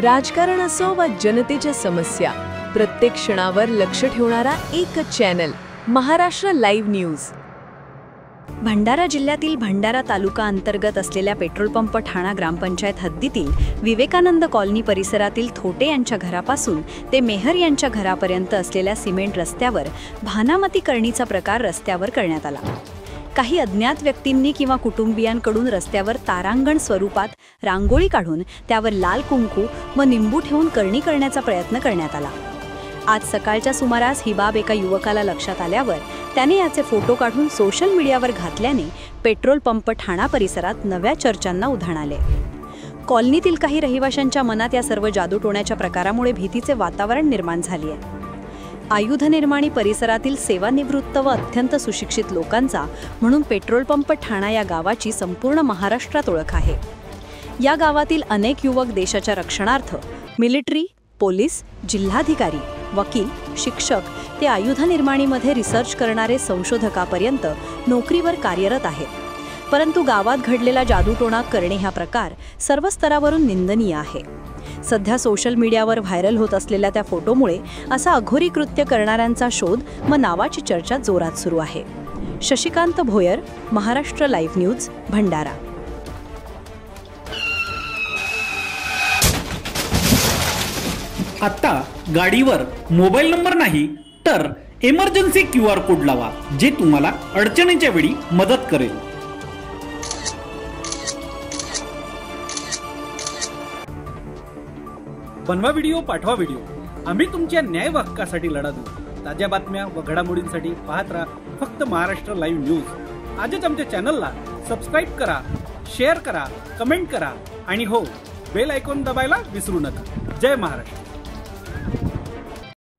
राजकारण असो वा जनतेच्या समस्या, प्रत्येक क्षणावर लक्ष ठेवणारा एकच channel, Maharashtra live news. Bhandara जिल्ह्यातील भंडारा तालुका अंतर्गत असलेल्या पेट्रोल पंप ठाणा ग्रामपंचायत हद्दीतील विवेकानंद कॉलनी परिसरातील थोटे यांच्या घरापासून ते मेहर यांच्या घरापर्यंत असलेल्या सिमेंट रस्त्यावर भानामती करणीचा प्रकार रस्त्यावर करण्यात आला। काही अज्ञात व्यक्तींनी किंवा कुटुंबियांकडून रस्त्यावर तारांगण स्वरूपात रांगोळी काढून त्यावर लाल कुंकू व निंबू ठेवून करणी करण्याचा प्रयत्न करण्यात आला। आज सकाळच्या सुमारास ही बाब एका युवकाला लक्षात आल्यावर त्याने याचे फोटो काढून सोशल मीडियावर घातल्याने पेट्रोल पंप ठाणा परिसरात नव्या चर्चांना उधाण आले। कॉलनीतील काही रहिवाशांच्या मनात या सर्व जादूटोण्याच्या प्रकारामुळे भीतीचे वातावरण निर्माण झाले आहे। आयुध निर्माणी परिसरातील सेवानिवृत्त व अत्यंत सुशिक्षित लोकांचा म्हणून पेट्रोल पंप ठाणा या गावाची संपूर्ण महाराष्ट्रात ओळख आहे। या गावातील अनेक युवक देशाच्या रक्षणार्थ मिलिटरी, पोलीस, जिल्हाधिकारी, वकील, शिक्षक ते आयुध निर्माणीमध्ये रिसर्च करणारे संशोधकापर्यंत नोकरीवर कार्यरत आहेत। परंतु गावात घडलेला जादूटोणा करणे हा प्रकार सर्व स्तरावरून निंदनीय आहे। सध्या सोशल मीडियावर व्हायरल होत असलेल्या त्या फोटोमुळे असा अघोरी कृत्य करणाऱ्यांचा शोध व नावाची चर्चा जोरात सुरू आहे। Shashikant Bhoyar, Maharashtra live news, Bhandara. आता गाडीवर मोबाईल नंबर नाही तर इमर्जन्सी QR कोड लावा, जे तुम्हाला अडचणीच्या वेळी मदत करेल। बनवा व्हिडिओ, पाठवा व्हिडिओ, आम्ही तुमच्या न्याय व हक्कासाठी लढा देऊ। ताज्या बातम्या व घडामोडींसाठी पाहत राहा फक्त महाराष्ट्र लाईव्ह न्यूज। आजच आमच्या चॅनलला सबस्क्राईब करा, शेअर करा, कमेंट करा आणि हो, बेल आयकॉन दाबायला विसरू नका। जय महाराष्ट्र।